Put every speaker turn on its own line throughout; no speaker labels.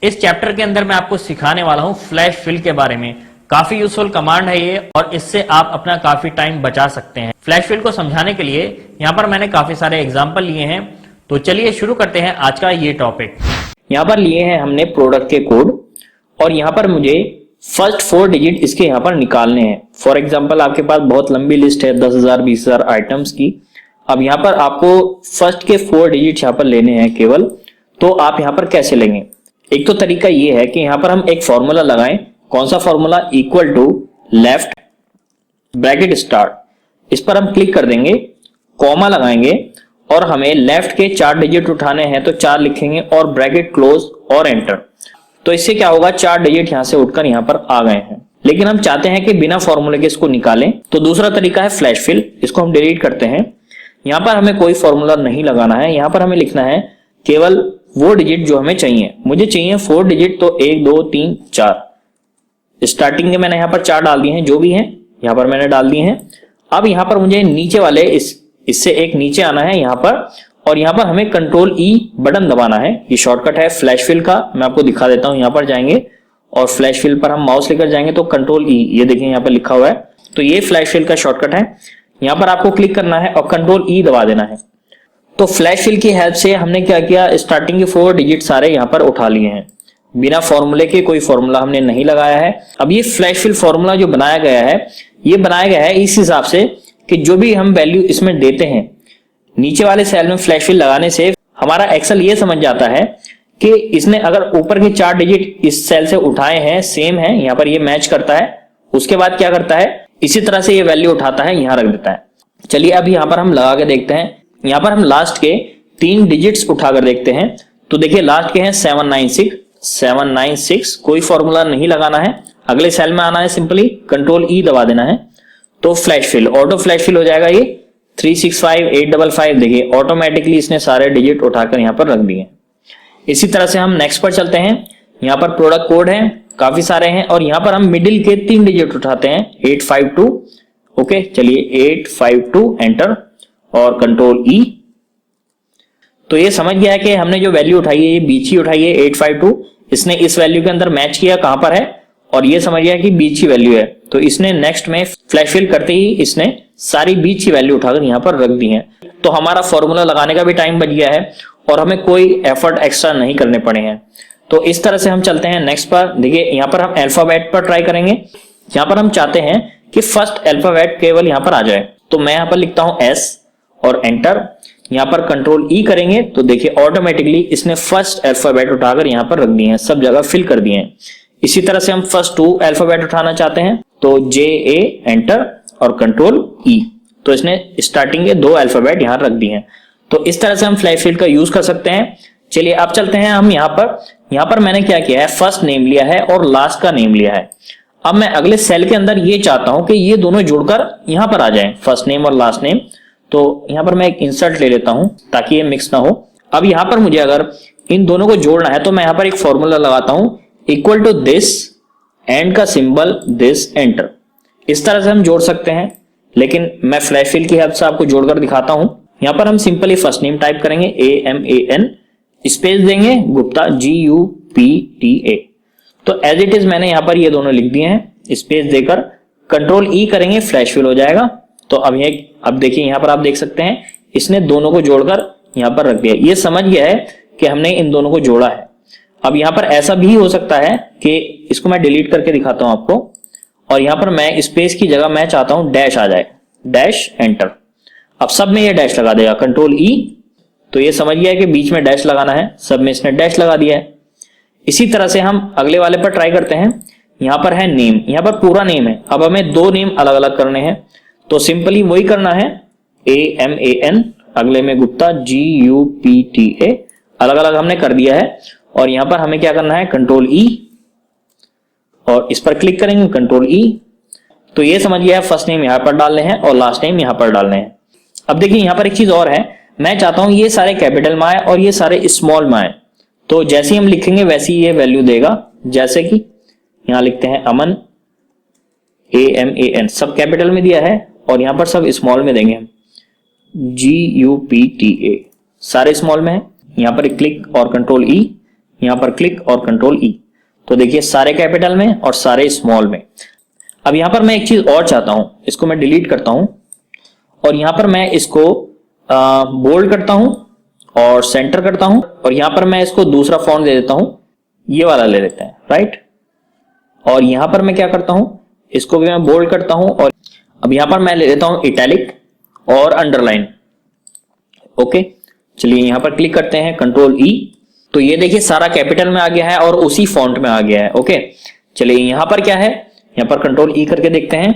इस चैप्टर के अंदर मैं आपको सिखाने वाला हूं फ्लैश फिल के बारे में। काफी यूजफुल कमांड है ये और इससे आप अपना काफी टाइम बचा सकते हैं। फ्लैश फिल को समझाने के लिए यहाँ पर मैंने काफी सारे एग्जाम्पल लिए हैं, तो चलिए शुरू करते हैं आज का ये टॉपिक।
यहाँ पर लिए हैं हमने प्रोडक्ट के कोड और यहाँ पर मुझे फर्स्ट 4 डिजिट इसके यहाँ पर निकालने हैं। फॉर एग्जांपल आपके पास बहुत लंबी लिस्ट है 10,000 20,000 आइटम्स की। अब यहाँ पर आपको फर्स्ट के 4 डिजिट यहाँ पर लेने हैं केवल, तो आप यहाँ पर कैसे लेंगे? एक तो तरीका ये है कि यहाँ पर हम एक फॉर्मूला लगाएं। कौन सा formula? Equal to left bracket start, इस पर हम क्लिक कर देंगे, कॉमा लगाएंगे और हमें लेफ्ट के 4 डिजिट उठाने हैं तो 4 लिखेंगे और ब्रैकेट क्लोज और एंटर। तो इससे क्या होगा, 4 डिजिट यहां से उठकर यहां पर आ गए हैं। लेकिन हम चाहते हैं कि बिना फॉर्मूले के इसको निकालें, तो दूसरा तरीका है फ्लैश फिल। इसको हम डिलीट करते हैं। यहां पर हमें कोई फॉर्मूला नहीं लगाना है, यहां पर हमें लिखना है केवल वो डिजिट जो हमें चाहिए। मुझे चाहिए 4 डिजिट, तो 1 2 3 4। स्टार्टिंग के मैंने यहां पर 4 डाल दिए हैं, जो भी हैं यहां पर मैंने डाल दिए हैं। अब यहां पर मुझे नीचे वाले इससे एक नीचे आना है यहां पर, और यहां पर हमें कंट्रोल ई बटन दबाना है। ये शॉर्टकट है फ्लैश फिल का, मैं आपको दिखा देता हूं। यहां पर जाएंगे और फ्लैश फिल पर हम माउस लेकर जाएंगे तो कंट्रोल ई, ये देखिए यहां पर लिखा हुआ है। तो ये फ्लैश फिल का शॉर्टकट है। यहां पर आपको क्लिक करना है और कंट्रोल ई दबा देना है। तो फ्लैश फिल की हेल्प से हमने क्या किया, स्टार्टिंग के 4 डिजिट सारे यहां पर उठा लिए हैं। बिना फॉर्मूले के, कोई फॉर्मूला हमने नहीं लगाया है। अब ये फ्लैश फिल फॉर्मूला जो बनाया गया है, ये बनाया गया है इस हिसाब से कि जो भी हम वैल्यू इसमें देते हैं, नीचे वाले सेल में फ्लैश फिल लगाने से हमारा एक्सेल ये समझ जाता है कि इसने अगर ऊपर के 4 डिजिट इस सेल से उठाए हैं, सेम है, यहां पर ये मैच करता है। उसके बाद क्या करता है, इसी तरह से ये वैल्यू उठाता है, यहां रख देता है। चलिए अब यहां पर हम लगा के देखते हैं। यहां पर हम लास्ट के 3 डिजिट्स उठाकर देखते हैं। तो देखिए लास्ट के हैं 796। कोई फॉर्मूला नहीं लगाना है, अगले सेल में आना है, सिंपली कंट्रोल ई दबा देना है। तो flash fill, auto flash fill हो जाएगा। ये 365 855, देखिए ऑटोमेटिकली इसने सारे डिजिट उठाकर यहां पर रख दिए। इसी तरह से हम नेक्स्ट पर चलते हैं। यहां पर प्रोडक्ट कोड है, काफी सारे हैं, और यहां पर हम मिडिल के 3 डिजिट उठाते हैं 852। ओके, चलिए 852 एंटर और कंट्रोल ई। तो ये समझ गया है कि हमने जो वैल्यू उठाई है ये बीच ही उठाई है 852। इसने इस वैल्यू के अंदर मैच किया कहां पर है, और ये समझ गया कि बीच की वैल्यू है। तो इसने नेक्स्ट में फ्लैश फिल करते ही इसने सारी बीच की वैल्यू उठाकर यहां पर रख दी है। तो हमारा फॉर्मूला लगाने का भी टाइम बच गया है और हमें कोई एफर्ट एक्स्ट्रा नहीं करने पड़े हैं। तो इस तरह से हम चलते हैं नेक्स्ट पर। देखिए यहां पर हम अल्फाबेट पर ट्राई करेंगे। यहां पर हम चाहते हैं कि फर्स्ट अल्फाबेट केवल यहां पर आ जाए, तो मैं यहां पर लिखता हूं एस और एंटर। यहां पर कंट्रोल ई करेंगे तो देखिए ऑटोमेटिकली इसने फर्स्ट अल्फाबेट उठाकर यहां पर रख दिए हैं, सब जगह फिल कर दिए हैं। इसी तरह से हम फर्स्ट 2 अल्फाबेट उठाना चाहते हैं तो जे ए एंटर और कंट्रोल ई। तो इसने स्टार्टिंग के 2 अल्फाबेट यहां रख दिए हैं। तो इस तरह से हम फ्लैश फिल का यूज कर सकते हैं। चलिए अब चलते हैं हम यहां पर मैंने क्या किया है, फर्स्ट नेम लिया है और लास्ट का नेम लिया है। अब मैं अगले सेल के अंदर ये चाहता हूं कि ये दोनों जुड़कर यहां पर आ जाएं, फर्स्ट नेम और लास्ट नेम। तो यहां पर मैं एक इंसर्ट ले लेता हूं ताकि ये मिक्स ना हो। अब यहां पर मुझे अगर इन दोनों को जोड़ना है तो मैं यहां पर एक फॉर्मूला लगाता हूं, इक्वल टू दिस एंड का सिंबल दिस एंटर। इस तरह से हम जोड़ सकते हैं, लेकिन मैं फ्लैश फिल की हेल्प से आपको जोड़कर दिखाता हूं। यहां पर हम सिंपली फर्स्ट नेम टाइप करेंगे AMAN, स्पेस देंगे गुप्ता GUPTA। तो एज इट इज मैंने यहां पर ये दोनों लिख दिए हैं, स्पेस देकर कंट्रोल ई करेंगे, फ्लैश फिल हो जाएगा। तो अब देखिए यहां पर आप देख सकते हैं इसने दोनों को जोड़कर यहां पर रख दिया। ये समझ गया है कि हमने इन दोनों को जोड़ा है। अब यहां पर ऐसा भी हो सकता है कि इसको मैं डिलीट करके दिखाता हूं आपको, और यहां पर मैं स्पेस की जगह मैं चाहता हूं डैश आ जाए, डैश एंटर। अब सब में ये डैश लगा देगा, कंट्रोल ई। तो ये समझ गया है कि बीच में डैश लगाना है, सब में इसने डैश लगा दिया है। इसी तरह से हम अगले वाले पर ट्राई करते हैं। यहां पर है नेम, यहां पर पूरा नेम है। अब हमें 2 नेम अलग अलग करने हैं, तो सिंपली वही करना है, AMAN, अगले में गुप्ता GUPTA, अलग अलग हमने कर दिया है। और यहां पर हमें क्या करना है, कंट्रोल ई, और इस पर क्लिक करेंगे कंट्रोल ई। तो ये समझ गया है फर्स्ट नेम यहां पर डालने हैं और लास्ट नेम यहां पर डालने हैं। अब देखिए यहां पर एक चीज और है, मैं चाहता हूं ये सारे कैपिटल में आए और ये सारे स्मॉल में आए। तो जैसे ही हम लिखेंगे वैसे ही ये वैल्यू देगा। जैसे कि यहां लिखते हैं अमन AMAN, सब कैपिटल में दिया है और यहां पर सब स्मॉल में देंगे हम, GUPTA, सारे स्मॉल में है। यहां पर क्लिक और कंट्रोल ई, यहां पर क्लिक और कंट्रोल ई। तो देखिए सारे कैपिटल में और सारे स्मॉल में। अब यहां पर मैं एक चीज और चाहता हूं, इसको मैं डिलीट करता हूं और यहां पर मैं इसको बोल्ड करता हूं और सेंटर करता हूं और यहां पर मैं इसको दूसरा फॉन्ट दे देता हूं, ये वाला ले लेते हैं, राइट। और यहां पर मैं क्या करता हूं, इसको भी मैं बोल्ड करता हूं और अब यहां पर मैं ले लेता हूं इटैलिक और अंडरलाइन। ओके, चलिए यहां पर क्लिक करते हैं, कंट्रोल ई। तो ये देखिए सारा कैपिटल में आ गया है और उसी फॉन्ट में आ गया है। ओके, चलिए यहां पर क्या है, यहां पर कंट्रोल ई करके देखते हैं।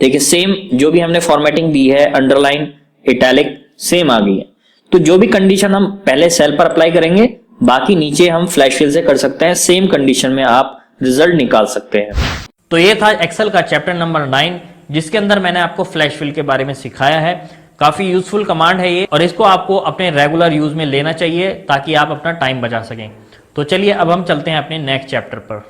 देखिए सेम जो भी हमने फॉर्मेटिंग दी है, अंडरलाइन, इटैलिक, सेम आ गई है। तो जो भी कंडीशन हम पहले सेल पर अप्लाई करेंगे, बाकी नीचे हम फ्लैश फिल से कर सकते हैं। सेम कंडीशन में आप रिजल्ट निकाल सकते हैं।
तो ये था एक्सेल का चैप्टर नंबर 9, जिसके अंदर मैंने आपको फ्लैश फिल के बारे में सिखाया है। काफी यूजफुल कमांड है ये और इसको आपको अपने रेगुलर यूज में लेना चाहिए ताकि आप अपना टाइम बचा सकें। तो चलिए अब हम चलते हैं अपने नेक्स्ट चैप्टर पर।